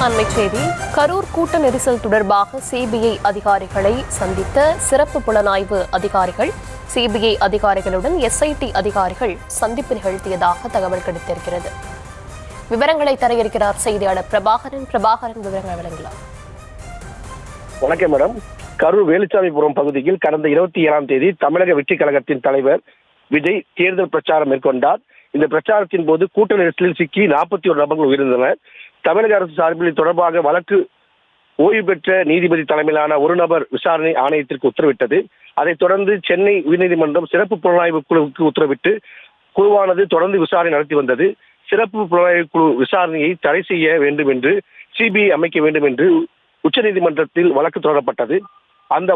அண்மை செய்தி. கரூர் கூட்ட நெரிசல் தொடர்பாக சிபிஐ அதிகாரிகளை சந்தித்த சிறப்பு புலனாய்வு அதிகாரிகள், சிபிஐ அதிகாரிகளுடன் எஸ்ஐடி அதிகாரிகள் சந்திப்பு நிகழ்த்தியதாக தகவல் கிடைத்திருக்கிறது. விவரங்களை தர இருக்கிறார் செய்தியாளர் பிரபாகரன். விவரங்கள் வழங்கலாம். வணக்கம் மேடம். கரூர் வேலுச்சாமிபுரம் பகுதியில் கடந்த 27ஆம் தேதி தமிழக வெற்றிக் கழகத்தின் தலைவர் விஜய் தேர்தல் பிரச்சாரம் மேற்கொண்டார். இந்த பிரச்சாரத்தின் போது கூட்ட நெரிசலில் சிக்கி 41 நபர்கள் உயிரிழந்தனர். தமிழக அரசு சார்பில் தொடர்பாக வழக்கு ஓய்வு பெற்ற நீதிபதி தலைமையிலான ஒரு நபர் விசாரணை ஆணையத்திற்கு உத்தரவிட்டது. அதைத் தொடர்ந்து சென்னை உயர்நீதிமன்றம் சிறப்பு புலனாய்வு குழுவுக்கு உத்தரவிட்டு குழுவானது தொடர்ந்து விசாரணை நடத்தி வந்தது. சிறப்பு புலனாய்வு குழு விசாரணையை தடை செய்ய வேண்டும் என்று சிபிஐ அமைக்க வேண்டும் என்று உச்சநீதிமன்றத்தில் வழக்கு தொடரப்பட்டது. அந்த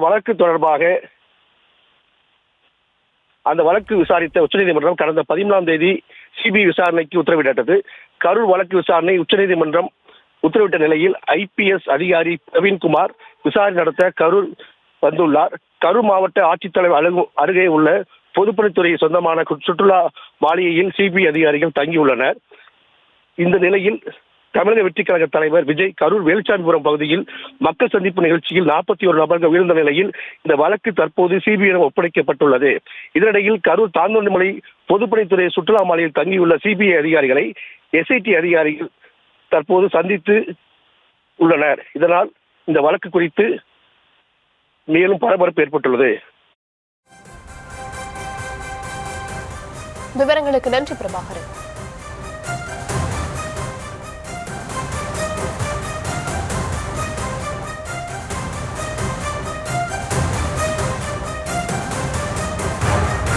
வழக்கு விசாரித்த உச்சநீதிமன்றம் கடந்த 13ஆம் தேதி சிபிஐ விசாரணைக்கு உத்தரவிட்டது. கரூர் வழக்கு விசாரணை உச்சநீதிமன்றம் உத்தரவிட்ட நிலையில் ஐபிஎஸ் அதிகாரி பிரவீன்குமார் விசாரணை நடத்த கரூர் வந்துள்ளார். கரூர் மாவட்ட ஆட்சித்தலைவர் அருகே உள்ள பொதுப்பணித்துறை சொந்தமான சுற்றுலா மாளிகையில் சிபிஐ அதிகாரிகள் தங்கியுள்ளனர். இந்த நிலையில் தமிழக வெற்றிக் கழக தலைவர் விஜய் கரூர் வேலுச்சாமிபுரம் பகுதியில் மக்கள் சந்திப்பு நிகழ்ச்சியில் 41 நபர்கள் உயிர்ந்த நிலையில் இந்த வழக்கு தற்போது சிபிஐயிடம் ஒப்படைக்கப்பட்டுள்ளது. இதனிடையில் கரூர் தாந்தோண்டிமலை பொதுப்பணித்துறை சுற்றுலா மாளிகையில் தங்கியுள்ள சிபிஐ அதிகாரிகளை எஸ்ஐடி அதிகாரிகள் தற்போது சந்தித்து உள்ளனர். இதனால் இந்த வழக்கு குறித்து மேலும் பரபரப்பு ஏற்பட்டுள்ளது. விவரங்களுக்கு நன்றி பிரபாகரன்.